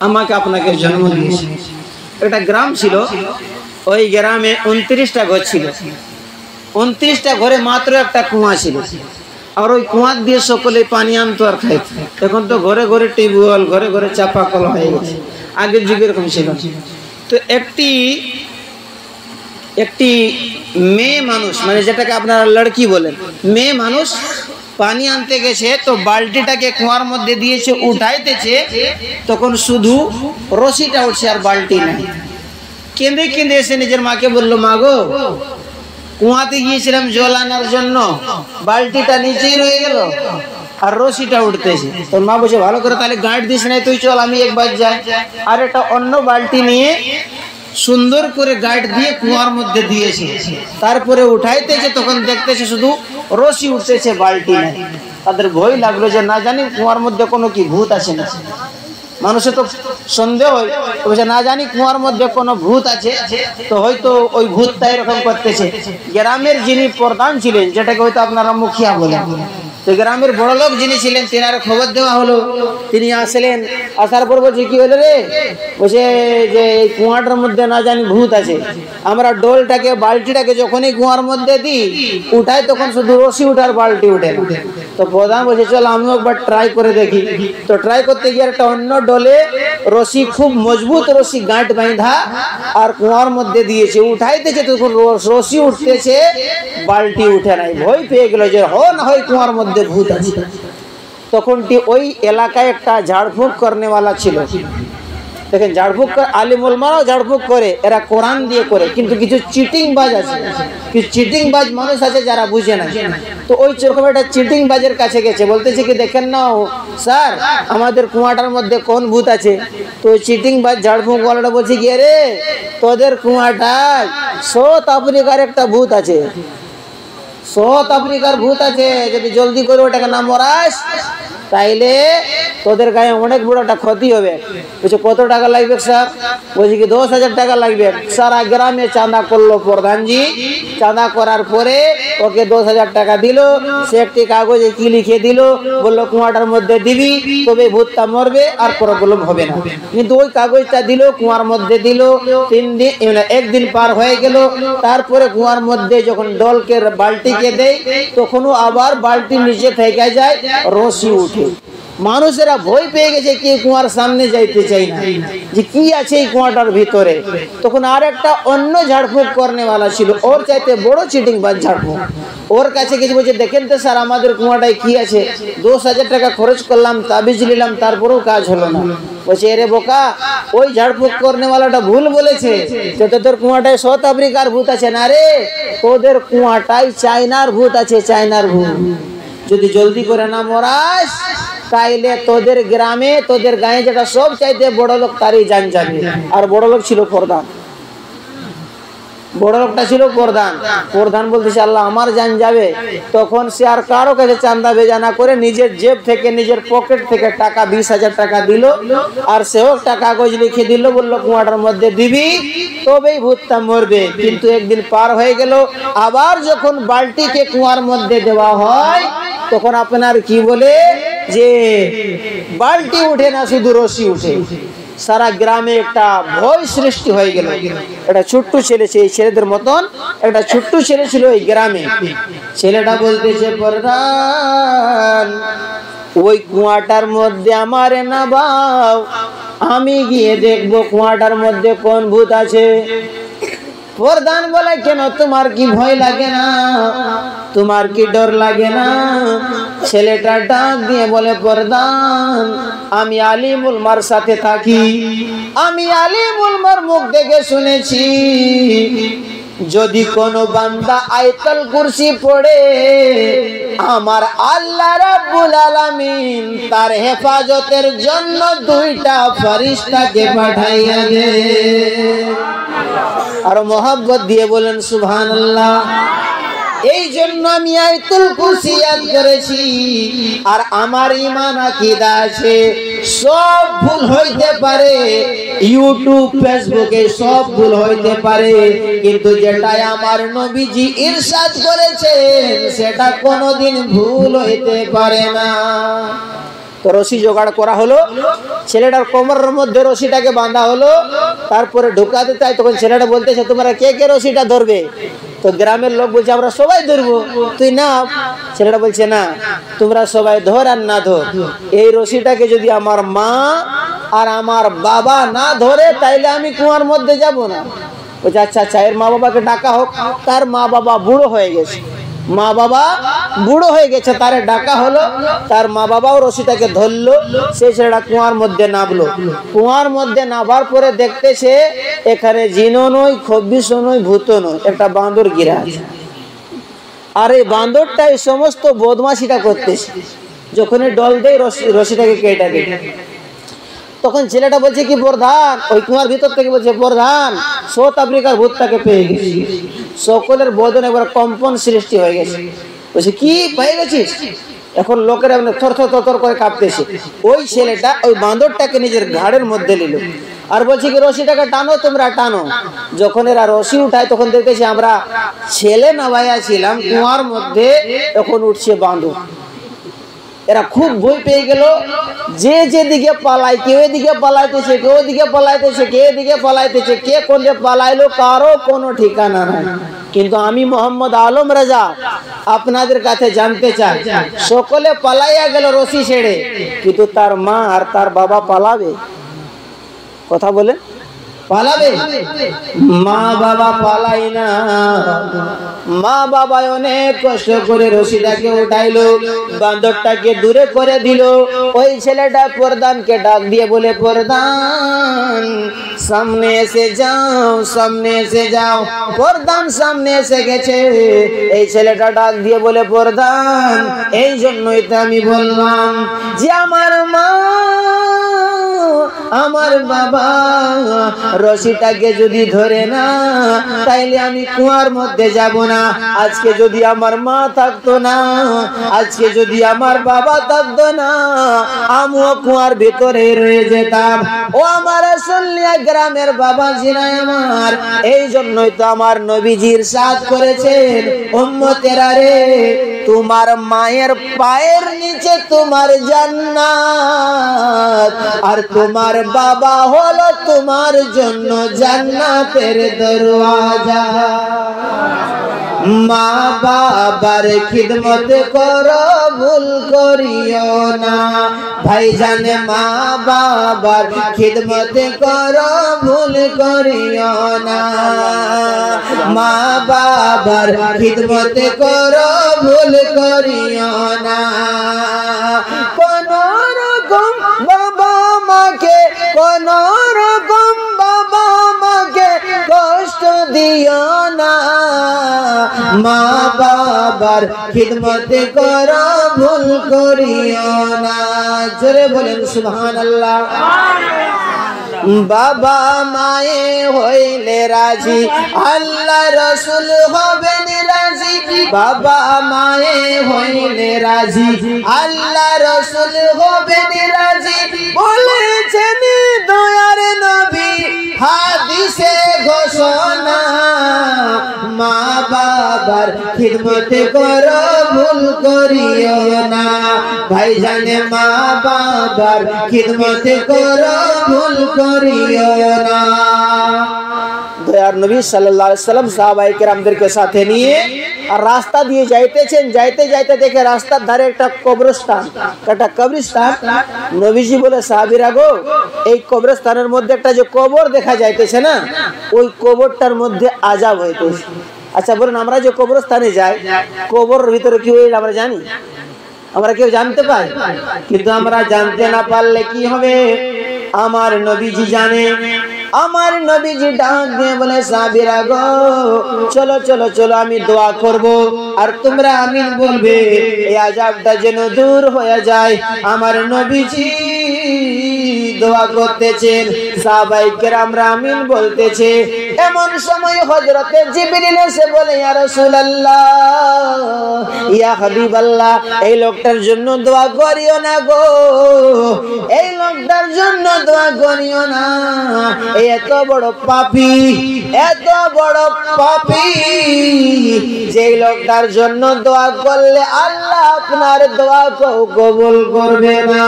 আমাকে আপনাকে জন্ম দিয়েছে। একটা গ্রাম ছিল, ওই গ্রামে 29টা ঘর ছিল। 29টা ঘরে মাত্র একটা কুয়া ছিল, আর ওই কুয়া দিয়ে সকলে পানি আনতো আর খাইত। এখন তো ঘরে ঘরে টিউবওয়েল, ঘরে ঘরে চাপা কল হয়ে গেছে, আগের যুগে এরকম ছিল। তো একটি মেয়ে মানুষ, মানে যেটাকে আপনারা লড়কি বলেন, মেয়ে মানুষ পানি আনতে গেছে, তো বালতিটাকে কুয়ার মধ্যে দিয়েছে, উঠাইতেছে, তখন শুধু রশিটা উঠছে আর বালতি নাই। কেঁদে কেঁদে এসে নিজের মাকে বললো, মা গো, কুয়াতে গিয়েছিলাম জল আনার জন্য, বালতিটা নিচেই রয়ে গেল আর রশিটা উঠতেছে। তোর মা বলছে, ভালো করে তাহলে গাঁট দিস নাই, তুই চল আমি একবার যাই। আর একটা অন্য বালতি নিয়ে সুন্দর করে গাইড দিয়ে কুয়ার মধ্যে দিয়েছে, তারপরে উঠাইতেছে, তখন দেখতেছে শুধু রশি উঠতেছে, বালতি নাই। তাদের ভয় লাগলো যে না জানি কুয়ার মধ্যে কোনো কি ভূত আছে না। মানুষের তো সন্দেহ হয়, না জানি কুয়ার মধ্যে কোনো ভূত আছে, তো হয়তো ওই ভূতটা এরকম করতেছে। গ্রামের যিনি প্রধান ছিলেন, যেটাকে হয়তো আপনারা মুখিয়া বলেন, তো গ্রামের বড় লোক যিনি ছিলেন, তেনার খবর দেওয়া হলো। তিনি আসলেন, আসার পর বলছে, কি হলো রে? বলছে যে এই কুয়াটার মধ্যে না জানি ভূত আছে। আমরা ডোলটাকে, বালতিটাকে যখনই কুয়ার মধ্যে দিই, উঠাই, তখন শুধু রশি উঠার, বালতি উঠে। তো প্রধান বলছে, চল আমিও একবার ট্রাই করে দেখি। তো ট্রাই করতে গিয়ে একটা অন্য ডোলে রশি, খুব মজবুত রশি, গাঁট বাঁধা, আর কুয়ার মধ্যে দিয়েছে, উঠাইতেছে, তখন রশি উঠতেছে, বালতি উঠে নাই। ভয় পেয়ে গেল যে না হয় কুয়ার মধ্যে ভূত আছে। তখন ওই এলাকায় একটা ঝাড়ফুঁক করনেওয়ালা ছিল। দেখেন, ঝাড়ফুঁক আলিম উলামারাও ঝাড়ফুঁক করে, এরা কোরআন দিয়ে করে, কিন্তু কিছু চিটিং বাজ আছে, কিছু চিটিং বাজ মানুষ আছে যারা বুঝে না। তো ওই চোরকম একটা চিটিং বাজের কাছে গেছে, বলতেছে কি, দেখেন না স্যার, আমাদের কুয়াটার মধ্যে কোন ভূত আছে? তো ওই চিটিং বাজ ঝাড়ফুঁক ওয়ালাটা বলছে, কি রে, তোদের কুয়াটায় সাউথ আফ্রিকার একটা ভূত আছে, সাউথ আফ্রিকার ভূত আছে। যদি জলদি করে ওটাকে না মরাস, তাইলে তোদের গায়ে অনেক বড় একটা ক্ষতি হবে। বলছে, কত টাকা লাগবে স্যার? বলছে কি, 10,000 টাকা লাগবে। সারা গ্রামে চাঁদা করলো প্রধানজি। চাঁদা করার পরে ওকে 10,000 টাকা দিল। সে একটি কাগজে কি লিখে দিল, বললো কুয়াটার মধ্যে দিবি, তবে ভূতটা মরবে, আর প্রবলেম হবে না। কিন্তু ওই কাগজটা দিল, কুয়ার মধ্যে দিল। 3 দিন, একদিন পার হয়ে গেল। তারপরে কুয়ার মধ্যে যখন ডলকে, বালতিকে দেয়, তখনও আবার বালতি নিচে থেকে যায়, রশি উঠে। মানুষেরা ভয় পেয়ে গেছে, কি কুয়ার সামনে যাইতে চাই না, যে কি আছে এই কুয়াটার ভিতরে। তখন আর একটা অন্য ঝাড়ফুঁক করনেওয়ালা ছিল, ওর চাইতে বড় চিটিং বাজ ঝাড়ফুঁক। ওর কাছে গেছে, বলছে, দেখেন তো স্যার, আমাদের কুয়াটায় কি আছে? 10,000 টাকা খরচ করলাম, তাবিজ নিলাম, তারপরেও কাজ হলো না। বলছে, এরে বোকা, ওই ঝাড়ফুঁক করনেওয়ালাটা ভুল বলেছে, যে তোদের কুয়াটায় সাউথ আফ্রিকার ভূত আছে। না রে, তোদের কুয়াটায় চায়নার ভূত আছে, চায়নার ভূত। যদি জলদি করে না মরাস, তাইলে তোদের গ্রামে, তোদের গায়ে যেটা সব চাইতে বড় লোক, তারই জান যাবে। আর বড় লোক ছিল প্রধান। বড় লোকটা ছিল প্রধান। প্রধান বলতেছে, আল্লাহ, আমার জান যাবে। তখন সে আর কারো কাছে চান্দা বেজা না করে নিজের জেব থেকে, নিজের পকেট থেকে টাকা 20,000 টাকা দিল। আর সেও একটা কাগজ লিখে দিল, বললো কুয়াটার মধ্যে দিবি, তবেই ভূতটা মরবে। কিন্তু একদিন পার হয়ে গেল, আবার যখন বালতিকে কুয়ার মধ্যে দেওয়া হয়, তখন আপনার কি বলে, যে বালতি উঠে না, শুধু রশি উঠে। সারা গ্রামে একটা ভয় সৃষ্টি হয়ে গেল। একটা ছোট্ট ছেলে, সেই ছেলেদের মতন একটা ছোট্ট ছেলে ছিল এই গ্রামে। ছেলেটা বলতেছে, প্রধান, ওই কুয়াটার মধ্যে আমারে না বাও, আমি গিয়ে দেখবো কুয়াটার মধ্যে কোন ভূত আছে। প্রধান বলে, কেন, তোমার কি ভয় লাগে না? তোমার কি ডর লাগে না? ছেলেটা ডাক দিয়ে বলে, প্রধান, আমি আলিম উলামার সাথে থাকি, আমি আলিম উলামার মুখ দেখে শুনেছি, যদি কোনো বান্দা আয়াতুল কুরসি পড়ে, আমার আল্লাহ রাব্বুল আলামিন তার হেফাজতের জন্য 2টা ফেরেশতাকে পাঠাইয়া দেন। আর মোহাব্বত দিয়ে বলেন সুবহানাল্লাহ। এই জন্য আমি আয়াতুল কুরসি ইয়াদ করেছি। আর আমার ঈমান আকীদা আছে, সব ভুল হইতে পারে, ইউটিউব ফেসবুকে সব ভুল হইতে পারে, কিন্তু যেটা আমার নবীজি ইরশাদ করেছেন, সেটা কোনোদিন ভুল হইতে পারে না। তো রশি জোগাড় করা হলো, ছেলেটার কোমরের মধ্যে রশিটাকে বাঁধা হলো, তারপরে ঢুকাতে চাই। তখন ছেলেটা বলতেছে তোমরা কে কে রশিটা ধরবে? তো গ্রামের লোক বলছে আমরা সবাই ধরবো, তুই না। ছেলেটা বলছে না, তোমরা সবাই ধর আর না ধর, এই রশিটাকে যদি আমার মা আর আমার বাবা না ধরে তাইলে আমি কুয়ার মধ্যে যাব না। বলছে আচ্ছা আচ্ছা, এর মা বাবাকে ডাকা হোক। তার মা বাবা বুড়ো হয়ে গেছে, মা বাবা বুড়ো হয়ে গেছে, তারে ডাকা হলো। তার মা বাবাও রশিটাকে ধরলো, সেই ছেলেটা কুয়ার মধ্যে নামলো। কুয়ার মধ্যে নামার পরে দেখতেছে এখানে জিনও নয়, খব্বিশও নয়, ভূতও নয়, একটা বাঁদর গিরা আছে। আর এই বাঁদরটা এই সমস্ত বদমাশিটা করতেছে, যখনই ডল দেয় রশিটাকে কেটে দেয়। তখন ছেলেটা বলছে কি প্রধান, ওই কুয়ার ভিতর থেকে বলছে প্রধান, সাউথ আফ্রিকার ভূতটাকে পেয়ে গেছি। সকলের বদনে একবার কম্পন সৃষ্টি হয়ে গেছে। বলছে কি পেয়ে গেছিস? এখন লোকেরা থর থর থর করে কাঁপতেছে। ওই ছেলেটা ওই বাঁদরটাকে নিজের ঘাড়ের মধ্যে নিল আর বলছে কি রশিটাকে টানো, তোমরা টানো। যখন এরা রশি উঠায় তখন দেখতেছি আমরা ছেলে নামাইয়া ছিলাম কুয়ার মধ্যে, তখন উঠছে বাঁদর। এরা খুব ভয় পেয়ে গেল, যে যেদিকে পালায়, কেউ এদিকে পালাইতেছে, কেউ ওদিকে পালাইতেছে, কে এদিকে পালাইতেছে, কে কোন পালাইলো কারো কোনো ঠিকানা নাই। কিন্তু আমি মোহাম্মদ আলম রাজা আপনাদের কাছে জানতে চাই, সকলে পালাইয়া গেল রশি ছেড়ে, কিন্তু তার মা আর তার বাবা পালাবে? কথা বলে পালাবে? মা বাবা পালাই না। মা বাবা অনেক কষ্ট করে রশিটাকে উঠাইলো, বাঁদরটাকে দূরে করে দিল। ওই ছেলেটা প্রধানকে ডাক দিয়ে বলে প্রধান সামনে এসে যাও, সামনে এসে যাও। প্রধান সামনে এসে গেছে। এই ছেলেটা ডাক দিয়ে বলে প্রধান এই জন্যই তো আমি বললাম যে আমার মা আমার বাবা রশিটাকে যদি ধরে না তাইলে আমি কুয়ার মধ্যে যাব না। আজকে যদি আমার মা থাকতো না, আজকে যদি আমার বাবা থাকতো না, আমিও কুয়ার ভিতরে রয়ে যেতাম। ও আমার আসলিয়া গ্রামের বাবা জিনা আমার, এই জন্যই তো আমার নবীজির সাথ করেছেন উম্মতেরা রে, তোমার মায়ের পায়ের নিচে তোমার জান্নাত, আর তোমার বাবা হলো তোমার জন্য জান্নাতের দরওয়াজা। মা বাবার খিদমত করো ভুল করিও না ভাইজান, মা বাবার খিদমত করো ভুল করিও না। মা বাবার খিদমত করো ভুল করিও না। কোন রকম বাবা মাকে, কোন রকম বাবা মাকে কষ্ট দিও না। মা বাবার খিদমত করো ভুল করিও না। জোরে বলেন সুবহানাল্লাহ। বাবা মায়ে হইলে রাজি, আল্লাহ রসুল হবেন রাজি। বাবা মায়ে হইলে রাজি, আল্লাহ রসুল হবেন রাজি, বলেছেন দয়ার নবী হাদিসে ঘোষণা। মা বাবার খিদমত করো ভুল করিও না ভাইজান, মা বাবার খিদমত করো ভুল করিও না। দয়ার নবী সাল্লাল্লাহু আলাইহি সাল্লাম সাহাবায়ে কেরামদেরকে সাথে নিয়ে আর রাস্তা দিয়ে যাইতেছেন, যাইতে যাইতে দেখে রাস্তার ধারে একটা কবরস্থান, একটা কবরস্থান। নবীজি বলে সাহাবীরা গো, এই কবরস্থানের মধ্যে একটা যে কবর দেখা যাইতেছে না, ওই কবরটার মধ্যে আযাব হইতেছে। আচ্ছা বলুন, আমরা যে কবরস্থানে যাই, কবরের ভিতরে কি হয় আমরা জানি? আমরা কেউ জানতে পাই? কিন্তু আমরা জানতে না পারলে কি হবে? আমার নবীজি জানে। আমার নবীজি ডাক দিয়ে বলে সাহাবীরা গো চলো চলো চলো, আমি দোয়া করব আর তোমরা আমিন বলবে, এই আযাবটা যেন দূর হয়ে যায়। আমার নবীজি দোয়া করতেছেন, সাহাবায়ে কেরামরা আমিন বলতেছে। এমন সময় হযরতে জিবরিল এসে বলে ইয়া রাসূলুল্লাহ, ইয়া হাবিবাল্লাহ, এই লোকটার জন্য দোয়া করিও না গো, এই লোকটার জন্য দোয়া করিও না। এত বড় পাপী, এত বড় পাপী যে লোকটার জন্য দোয়া করলে আল্লাহ আপনার দোয়া কবুল করবে না।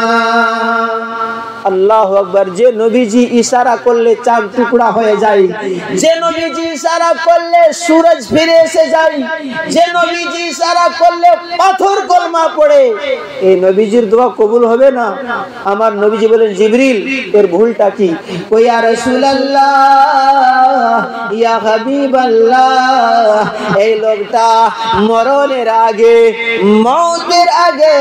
আল্লাহু আকবার। যে নবীজি ইশারা করলে চাঁদ টুকরা হয়ে যায়, যে নবীজি ইশারা করলে সূরজ ফিরে এসে যায়, যে নবীজি ইশারা করলে পাথর কলমা পড়ে, এই নবীজির দোয়া কবুল হবে না? আমার নবীজি বলেন, জিবরিল এর ভুলটা কি? কই ইয়া রাসূলুল্লাহ, ইয়া হাবিবাল্লাহ, এই লোকটা মরণের আগে, মওতের আগে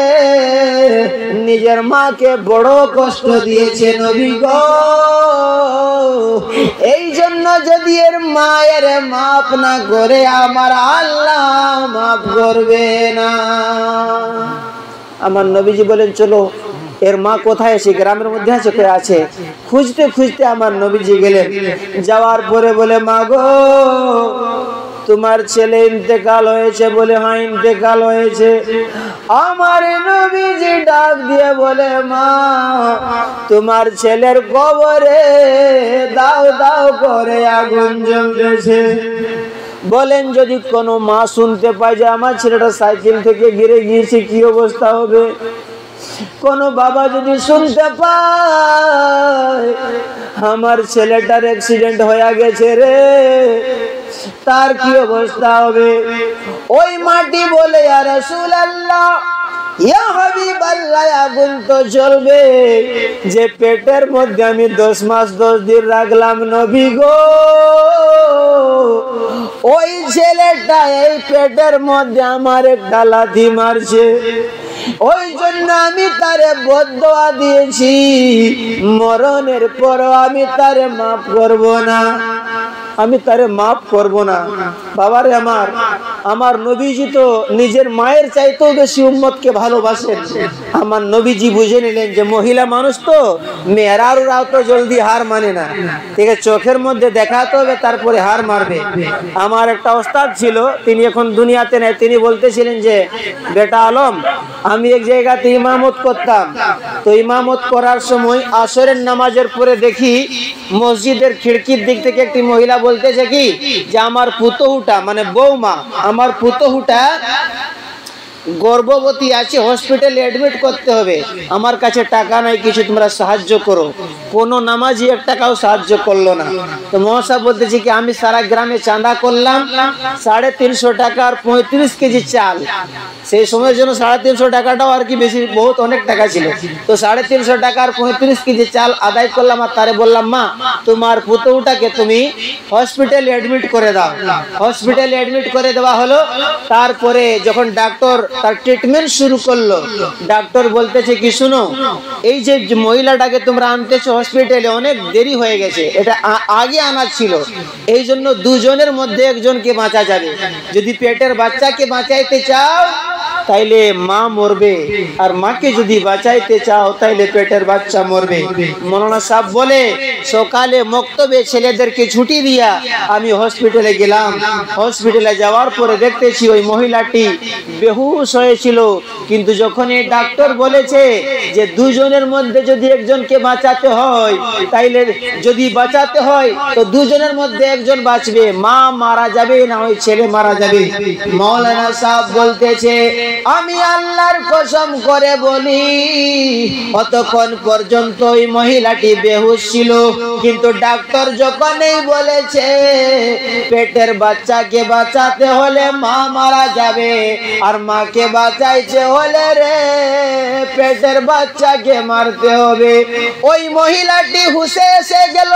নিজের মাকে বড় কষ্ট দিয়েছে নবী গো। এই জন্য যদি এর মায়ের মাফ না করে আমার আল্লাহ মাফ করবে না। আমার নবীজি বলেন, চলো এর মা কোথায় আছে? গ্রামের মধ্যে আছে। কই আছে। খুঁজতে খুঁজতে আমার নবীজি গেলেন। যাওয়ার পরে বলে, মা গো তোমার ছেলে ইন্তেকাল হয়েছে। বলে, হ্যাঁ ইন্তেকাল হয়েছে। আমার নবীজি ডাক দিয়ে বলে, মা তোমার ছেলের কবরে দাও দাও করে আগুন জ্বলতেছে। বলেন, যদি কোনো মা শুনতে পায় যে আমার ছেলেটা সাইকেল থেকে গিরে গিয়েছে, কি অবস্থা হবে? কোন বাবা যদি শুনতে পায় আমার ছেলেটার অ্যাক্সিডেন্ট হয়ে গেছে রে, তার কি অবস্থা হবে? ওই মাটি বলে, ইয়া রাসূলুল্লাহ, ইয়া হাবিবাল্লাহ, আগুন তো জ্বলবে যে পেটের মধ্যে আমি 10 মাস 10 দিন রাখলাম নবী গো। ওই ছেলেটা এই পেটের মধ্যে আমার একটা লাথি মারছে, ওই জন্য আমি তারে বদদোয়া দিয়েছি, মরণের পর আমি তারে মাফ করব না, আমি তারে মাফ করব না। বাবারে আমার, আমার নবীজি তো নিজের মায়ের চাইতেও বেশি উম্মতকে ভালোবাসেন। আমার নবীজি বুঝে নিলেন যে মহিলা মানুষ তো, মেয়েরাও তো জলদি হার মানে না, ঠিক আছে, চোখের মধ্যে দেখাতে হবে তারপরে হার মারবে। আমার একটা ওস্তাদ ছিল, তিনি এখন দুনিয়াতে নেই। তিনি বলতেছিলেন যে, বেটা আলম, আমি এক জায়গাতে ইমামত করতাম, তো ইমামত করার সময় আসরের নামাজের পরে দেখি মসজিদের খিড়কির দিক থেকে একটি মহিলা বলতেছে কি যে আমার পুতহুটা, মানে বৌমা, আমার পুতহুটা গর্ভবতী আছে, হসপিটালে অ্যাডমিট করতে হবে, আমার কাছে টাকা নাই, কিছু তোমরা সাহায্য করো। কোনো নামাজি 1 টাকাও সাহায্য করলো না। তো মহাসাব বলতেছে কি, আমি সারা গ্রামে চাঁদা করলাম 350 টাকার 35 কেজি চাল। সেই সময়ের জন্য 350 টাকাটাও আর কি বেশি, বহুত অনেক টাকা ছিল। তো 350 টাকার 35 কেজি চাল আদায় করলাম, আর তারে বললাম, মা তোমার পুতহুটাকে তুমি হসপিটালে অ্যাডমিট করে দাও। হসপিটালে অ্যাডমিট করে দেওয়া হলো। তারপরে যখন ডাক্তার তার ট্রিটমেন্ট শুরু করলো, ডাক্তার বলতেছে কি, শুনো, এই যে মহিলাটাকে তোমরা আনতেছো হসপিটালে, অনেক দেরি হয়ে গেছে, এটা আগে আনা ছিল, এই জন্য দুজনের মধ্যে একজনকে বাঁচা যাবে। যদি পেটের বাচ্চাকে বাঁচাইতে চাও তাইলে মা মরবে, আর মাকে যদি বাঁচাইতে চাও তাইলে পেটের বাচ্চা মরবে। মৌলানা সাহেব বলে, সকালে মক্তবে ছেলেদেরকে ছুটি দিয়া আমি হসপিটালে গেলাম। হসপিটালে যাওয়ার পরে দেখতেছি ওই মহিলাটি বেহুশ হয়েছিল, কিন্তু যখন এই ডাক্তার বলেছে যে দুজনের মধ্যে যদি একজনকে বাঁচাতে হয়, তাইলে যদি বাঁচাতে হয় তো দুজনের মধ্যে একজন বাঁচবে, মা মারা যাবে না ওই ছেলে মারা যাবে। মৌলানা সাহেব বলতেছে, আমি আল্লাহর কসম করে বলি, অতক্ষণ পর্যন্ত ওই মহিলাটি বেহুশ ছিল, কিন্তু ডাক্তার যখনই বলেছে পেটের বাচ্চাকে বাঁচাতে হলে মা মারা যাবে, আর মাকে বাঁচাইতে হলে রে পেটের বাচ্চাকে মারতে হবে, ওই মহিলাটি হুঁশে এসে গেল,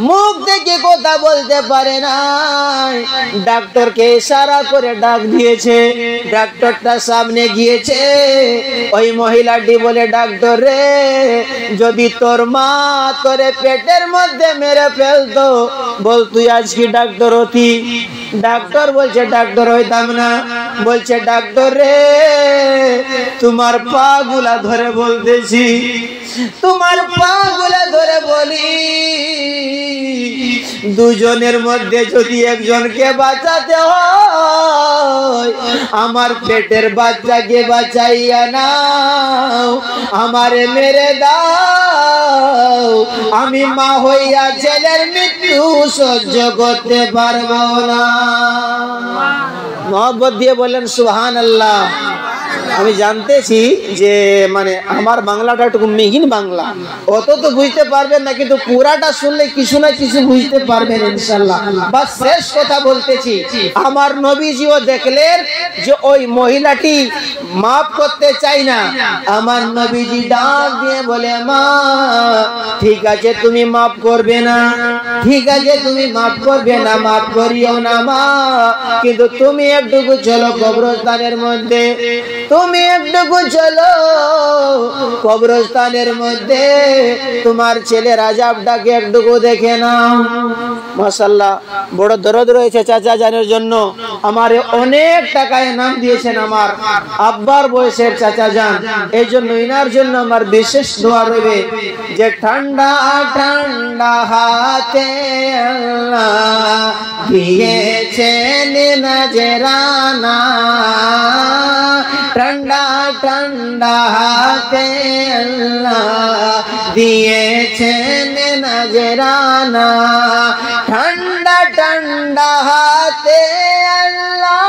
মুখ থেকে কথা বলতে পারে না। ডাক্তারকে ইশারা করে ডাক দিয়েছে, ডাক্তারটা সামনে গিয়েছে। ওই মহিলাটি বলে, ডাক্তার রে, যদি তোর মা তোরে পেটের মধ্যে মেরে ফেলতো, বল তুই আজ কি ডাক্তার হতি? ডাক্তার বলছে, ডাক্তার হইতাম না। বলছে, ডাক্তার রে, তোমার পা গুলা ধরে বলতেছি, তোমার পা গুলা ধরে বলি, দুজনের মধ্যে যদি একজনকে বাঁচাতে হয়, আমার পেটের বাচ্চাকে বাঁচাইয়া নাও, আমারে মেরে দাও, আমি মা হইয়া ছেলের মৃত্যু সহ্য করতে পারবো না। মহব্বত দিয়ে বলেন সুবহানাল্লাহ। আমি জানতেছি যে মানে আমার বাংলাটা একটু মিহিন বাংলা, অত তো বুঝতে পারবেন না, কিন্তু পুরাটা শুনলে কিছু না কিছু বুঝতে পারবেন ইনশাআল্লাহ। বাস শেষ কথা বলতেছি, আমার নবীজিও দেখলেন যে ওই মহিলাটি মাফ করতে চাই না, আমার নবীজি ডাক দিয়ে বলে, মা ঠিক আছে তুমি মাফ করবে না, ঠিক আছে তুমি মাফ করবে না, মাফ করিও না মা, কিন্তু তুমি একটুকু চলো কবরস্থানের মধ্যে, তুমি একটুকু চলো কবরস্থানের মধ্যে, তোমার ছেলের আযাবটাকে একটুকু দেখে নাও। মাশাআল্লাহ, বড় দরদ রয়েছে চাচা জানের জন্য। আমার অনেক টাকা ইনাম দিয়েছেন আমার আব্বার বয়সের চাচা জান, এই জন্য ইনার জন্য আমার বিশেষ দোয়া রইবে যে ঠান্ডা ঠান্ডা হাতে আল্লাহ দিয়েছেন নজরানা, ঠান্ডা ঠান্ডা হাতে আল্লাহ দিয়েছেন নজরানা, ঠান্ডা ঠান্ডা হাতে আল্লাহ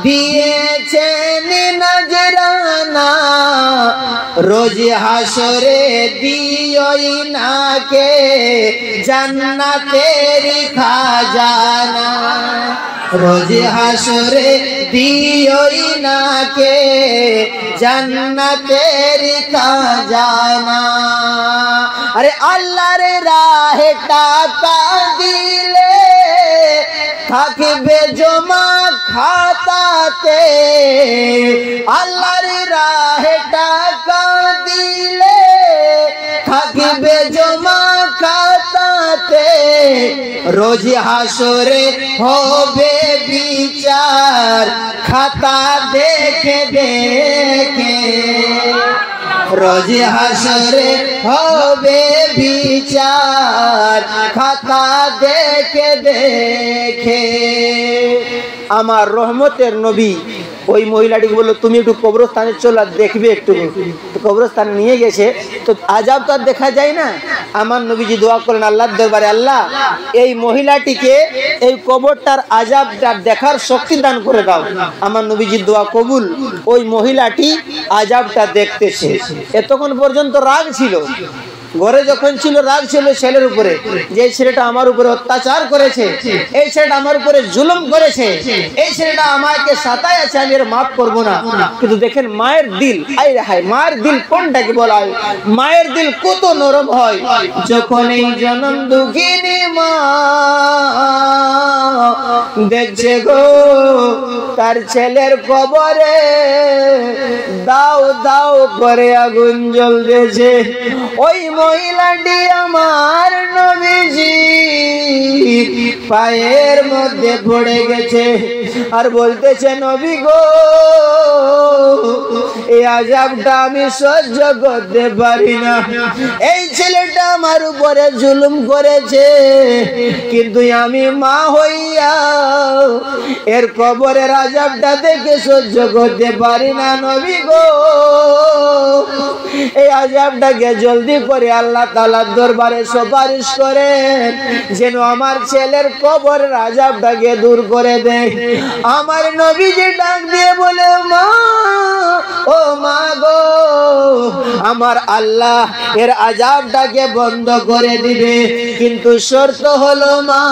দিয়েছেন নজরানা, রোজ হাসরে দিও ইনাকে জান্নাতের খাজানা, রোজ হাসরে দিও ইনাকে জান্নাতের খাজানা। আরে আল্লাহর রাহে টাকা দিলে থাকবে জমা খাতাতে, আল্লাহর রাহে টাকা দিলে থাকবে জমা খাতাতে, রোজ হাসরে হবে বিচার খাতা দেখে দেখে, রোজ হাসরে হবে বিচার খাতা দেখে দেখে। আমার রহমতের নবী ওই মহিলাটিকে বললো তুমি একটু কবরস্থানে চলো দেখবে, একটু কবরস্থানে নিয়ে গেছে তো আযাব তো আর দেখা যায় না। আমার নবীজি দোয়া করেন আল্লাহর দরবারে, আল্লাহ এই মহিলাটিকে এই কবরটার আযাবটা দেখার শক্তি দান করে দাও। আমার নবীজির দোয়া কবুল, ওই মহিলাটি আযাবটা দেখতেছে। এতক্ষণ পর্যন্ত রাগ ছিল, ঘরে যখন ছিল রাগ ছিল ছেলের উপরে, যে ছেলেটা আমার উপরে অত্যাচার করেছে, এই ছেলেটা আমার উপরে জুলুম করেছে, এই ছেলেটা আমাকে সাতায় আছে, আমি এর মাফ করবো না। কিন্তু দেখেন মায়ের দিল, আই হায় মায়ের দিল কোনটাকে বলা হয়, মায়ের দিল কত নরম হয়। যখন এই জনম দুঃখিনী মা দেখছে গো তার ছেলের কবরে দাও দাও করে আগুন জ্বলতেছে, ওই মহিলাটি আমার নবীজি পায়ের মধ্যে পড়ে গেছে আর বলতেছে, নবী গো এই আযাবটা আমি সহ্য করতে পারি না, এই ছেলেটা আমার উপরে জুলুম করেছে, কিন্তু আমি মা হইয়া এর কবরের আযাবটা দেখে সহ্য করতে পারি না, নবী গো এই আযাবটাকে জলদি করে আল্লাহ তাআলার দরবারে সুপারিশ করেন যেন আমার ছেলের কবরের আযাবটাকে দূর করে দেয়। আমার নবীজি ডাক দিয়ে বলে, মা ও মা গো আমার আল্লাহ এর আযাবটাকে বন্ধ করে দিবে, কিন্তু শর্ত হলো মা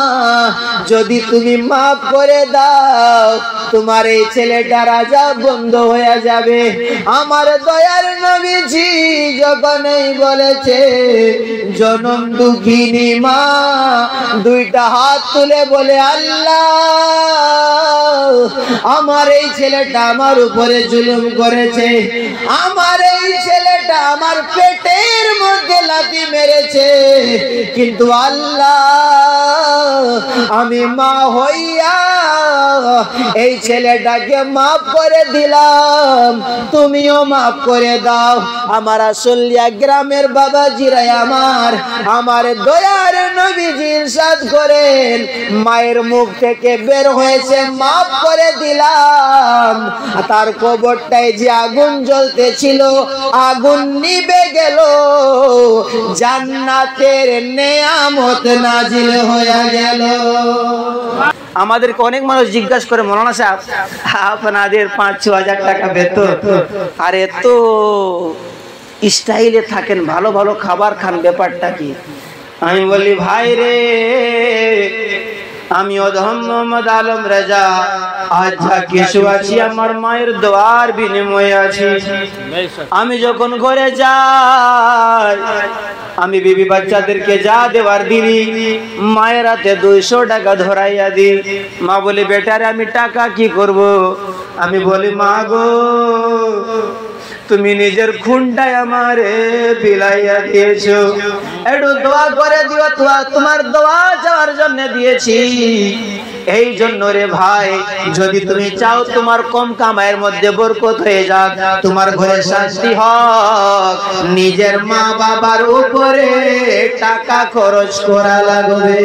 যদি তুমি মাফ করে দাও তোমার এই ছেলেটার আযাব বন্ধ হয়ে যাবে। আমার দয়ার নবীজি যখনই বলেছে জনম দুঃখিনী মা দুইটা হাত তুলে বলে, আল্লাহ আমার এই ছেলেটা আমার উপরে জুলুম করেছে, আমার এই ছেলেটা আমার পেটের মধ্যে লাথি মেরেছে, কিন্তু আল্লাহ আমি মা হইয়া এই ছেলেটাকে মাফ করে দিলাম, তুমিও মাফ করে দাও। আমার আসলিয়া গ্রামের বাবাজিরা আমার দয়ার নবীজি ইরশাদ করেন, মায়ের মুখ থেকে বের হয়েছে মাফ করে দিলাম। তার কবরটায় যে আগুন জ্বলতেছিল আগুন নিভে গেল, জান্নাতের নেয়ামত নাজিল হয়ে গেল। আমাদেরকে অনেক মানুষ জিজ্ঞাসা করে, মৌলানা সাহেব আপনাদের 5-6 হাজার টাকা বেতন আর এত স্টাইলে থাকেন, ভালো ভালো খাবার খান, ব্যাপারটা কি? আমি বলি ভাই রে, আমি অধম মোহাম্মদ আলম রেজা আজ যা কিছু আছি আমার মায়ের দোয়ার বিনিময়ে আছি। আমি যখন ঘরে যাই আমি বিবি বাচ্চাদেরকে যা দেওয়ার দিই মায়ের হাতে 200 টাকা ধরাইয়া দিই। মা বলি বেটারে আমি টাকা কি করব? আমি বলি মা গো তুমি নিজের খুনটাই আমারে বিলাইয়া দিয়েছো, একটু দোয়া করে দিও, তোমার দোয়া চাওয়ার জন্য দিয়েছি। এই জন্য রে ভাই, যদি তুমি চাও তোমার কম কামাইয়ের মধ্যে বরকত হয়ে যাক, তোমার ঘরে শান্তি হোক, নিজের মা বাবার উপরে টাকা খরচ করা লাগবে।